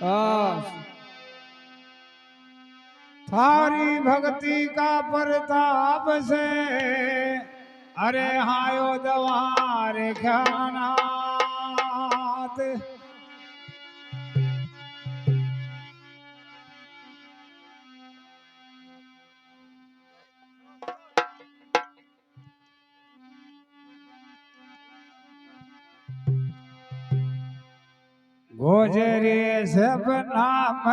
हाँ थारी भक्ति का प्रताप से अरे हायो दवार ख्यानात गोजरे सब नाम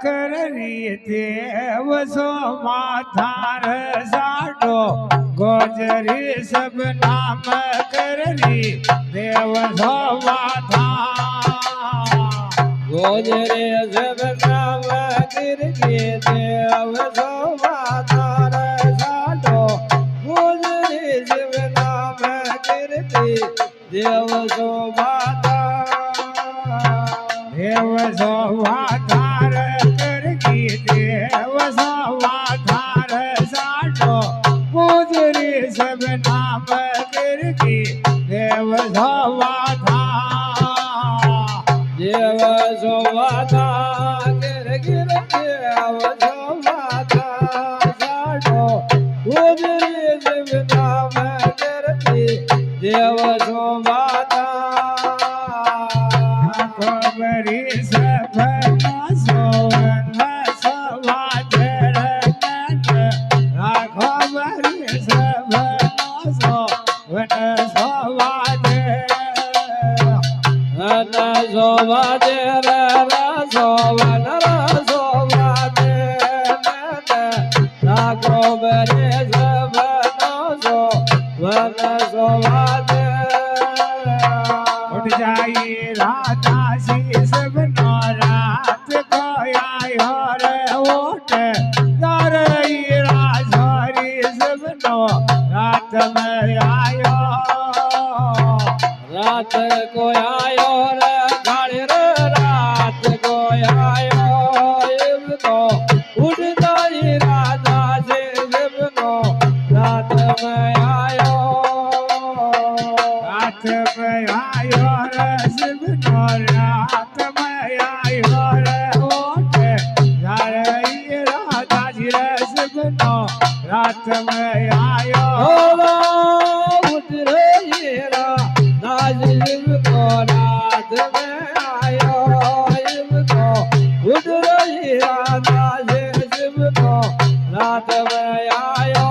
करी देव सो माथार साडो गोजरे सब नाम करी देव सो माथा गोजरे सब नाम गिरगे देव सोमाधार साडो गोजरे सब नाम गिरगे देव सोमाधार देव सो माथार करगी देव सो माथार साडो गोजरे सब नाम करगी देव सो माथा देव सोमाधा गिर गिर देव सोमाधा साडो गोजरे सब नाम गिरगे देव सोमाधा खबरी सब सोवन समाधर खबरी सब सोवन समाधर न सोमाधे सोवन सोमाधे नागो बरे सब सोवन सोमाधे उठ जाई राधा सी सब रात को आयो रे ओट रही राजहरी सब रात में आयो रात को आयो रे गाड़ी रे रात को आयो इनको उड़ता ही राधा से जिनको रात में आयो रात में आयो रे शिवनो रात में आयो रे ओट रही राधा जी रे शिवनो रात में आयो होला उठ रही राधा जिनको रात में आयो इनको उठ रही राधा से जिनको रात में आयो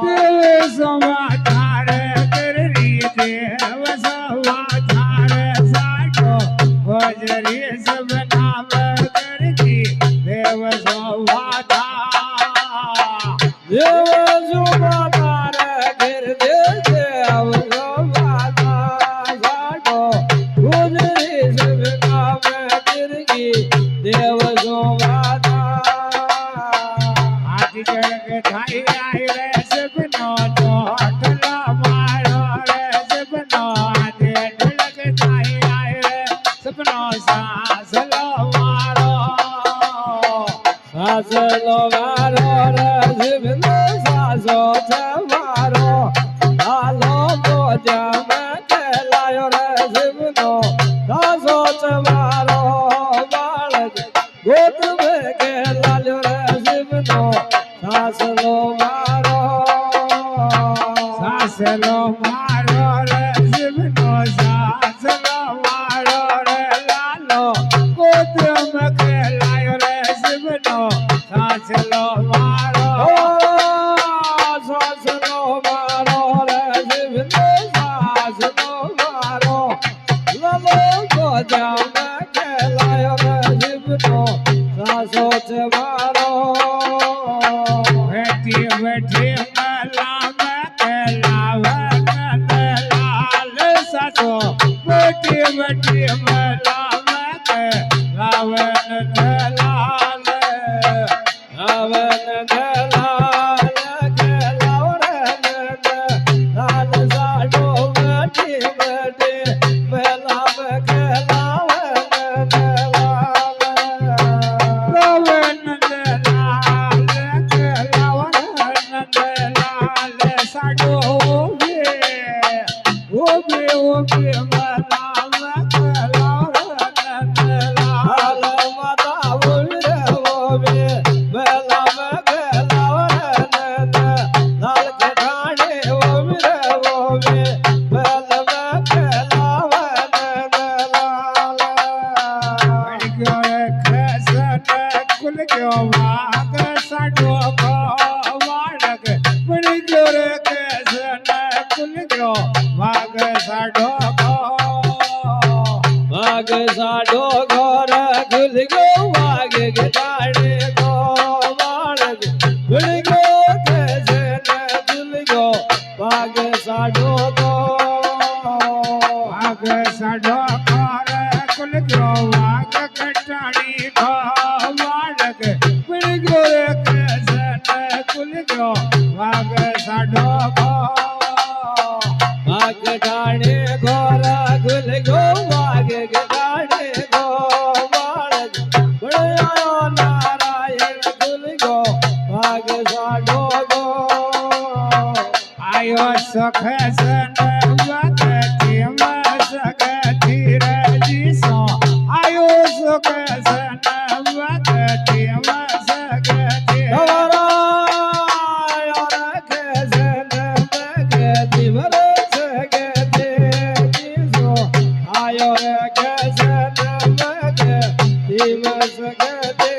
देव समाधार कररी देव समाधार साडो भजरी सब नाम करगी देव समाधार देव सुमाधार गिर दे देव सुमाधार साडो गुजरी सब काम गिरगी देव सुमाधार आदि जग थाई आय रे सबनो टोटला मारो रे सबनो आदि ढलक थाई आय रे सबनो सासलो मारो सासलो मारो रे शिवनो सासो मारो लालो बोजा में खेलायो रे शिवनो सासो मारो बालक गोद में खेलायो रे शिवनो सासलो मारो सासलो मारो रे शिवनो सासलो मारो रे लालो गोत्र में खेलायो रे शिवनो सासलो मारो सासलो मारो रे शिवनो सासलो मारो लालो गोजा में खेलायो रे शिवनो सासो मारो बैठी बैठी मला में खेलावन लाल सासो बैठी बैठी मला में खेलावन लाल रावण दलाल खेलाओ रे लाल साडो बैठी बैठी मेला में खेलावन दलाल रावण ગયો વાગ સાડો વાળક પડી ગયો રે કેસન કુલ ગયો વાગ સાડો વાગ સાડો ઘોર ખુલ ગયો વાગ ગટાડે ગો બાળક ભૂલ ગયો કેસન ખુલ ગયો વાગ સાડો ગો વાગ સાડો કુલ ગયો વાગ કટાણી બાળક પડી ગયો રે કેસન કુલ ગયો વાગ સાડો વાગ ટાણે ઘોર ખુલ ગયો વાગ ગટાડે ગો બાળક ભૂલ નારાયણ ખુલ ગયો વાગ સાડો ગો આયો સખ સન વગતિ સગતિ રજી સો આયો સખ સન વગતિ સગતિ નવરાય રખે જન ભગતિ વરસ ગતે જીસો આયો રખે જન ભગતિ વરસ ગતે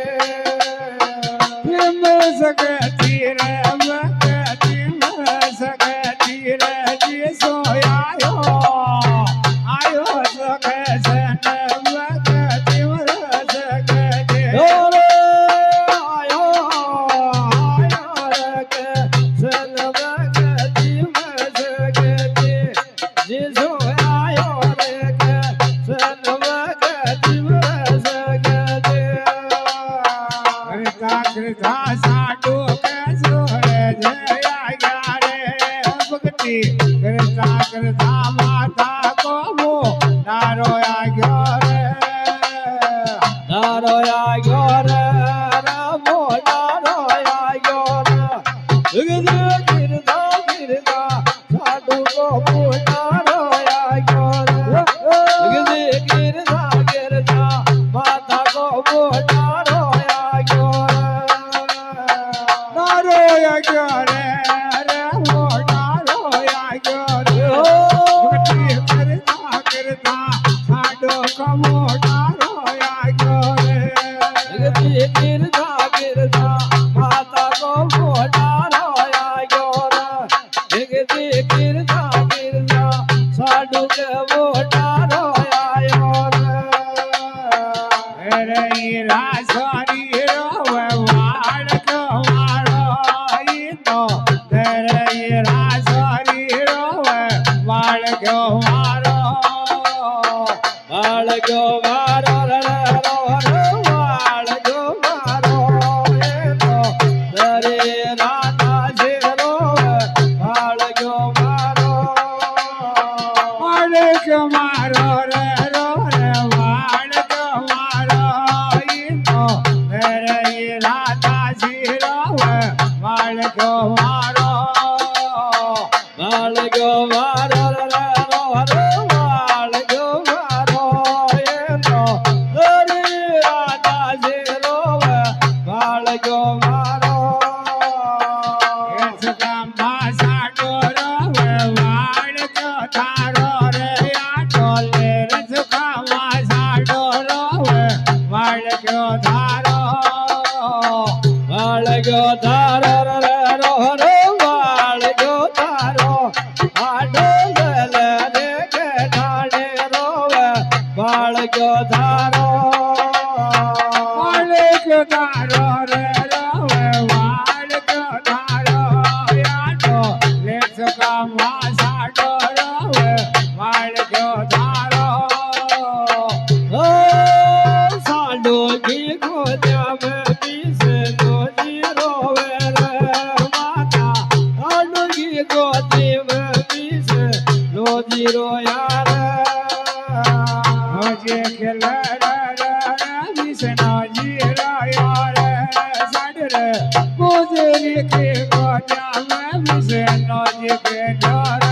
પ્રેમ સગતિ રે વગતિ સગતિ રજી સો આયો સખ સન વગતિ સગતિ ઓરે આયો રખે જન ભગતિ વરસ ગતે જીસો આયો રખે જન ભગતિ વરસ ગતે કરતા કરતા સાડો કેસો રે જયા ગયા રે ભક્તિ કરતા કરતા માતા કોમો નારો આગયો રે નારો આગ્યો રે રામો નારો આગ્યો રે જગત ગિરધા ગિરધા સાધુ કો નારો આગ્યો રે જગત ગિરધા ગિરધા માતા કો નારો આગ્યો નારો આગયો રે રે મો નારો આગયો રે ભક્તિ કરતા કરતા સાડો કોમો નારો આગયો રે જગત ગિરધા ગિરધા માતા કો નારો આગ્યો રે જગત ગિરધા ગિરધા સાધુ કે નારો આયો રે રે રાસરી રોવે વાળ કમારો ઈનો રે રાસરી રોવે વાળ કમારો બાળકો મારો રો બાળકો મારો એનો દરે રાતા શેરો બાળકો મારો વાળ કમારો રે રો રે વાળ કમારો ઈનો રે રાતા શિરોવે વાળ કમારો બાળકો મારો બાળકો મારો એનો દરે રાતા શેરો બાળકો મારો એસકામાં સાડો રોવે વાળ તારો રે આટો લે રસકામાં સાડો રોવે વાળ ધારો બાળકો તારો રો બાળકો તારો આડો ગલ રે કેઠાડે રોવે બાળકો તારો વાળ તારો રે રોવે વાળ તારો આટો લે રસકામાં સાડો રોવે વાળ ધારો ઓ સાડો કી ગોદ્યા મે પીસે નો જીરો વે રે માતા સાડો કી ગોદી મે પીસે નો જીરો યાર હોજે ખેલ વિષ્ણુ જીરા યાર સાડ રે ગોજરી કે ગોજા મે વિષ્ણુ જી કે ડાર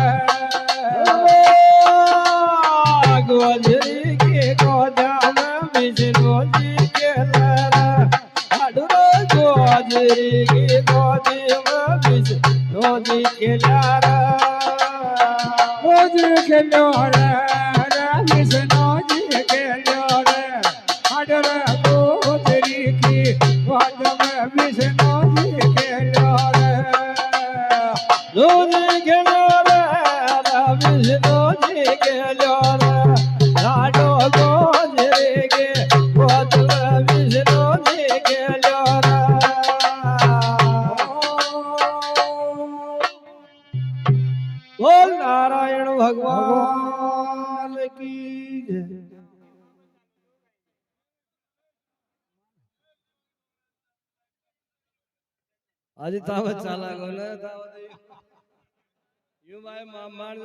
ગોજરી કે ગોદ્યા મે વિષ્ણુ જી કે લર સાડો ગોજરી કે ગોદી મે વિષ્ણુ જી કે લર હોજ ખેલો રે વિષ્ણુ જી કે ડાર સાડ રે ગોજરી કે ગોજા ભગવાન કી જય. આજે તાવ ચાલા ગયો ને તાવ યુ ભાઈ માન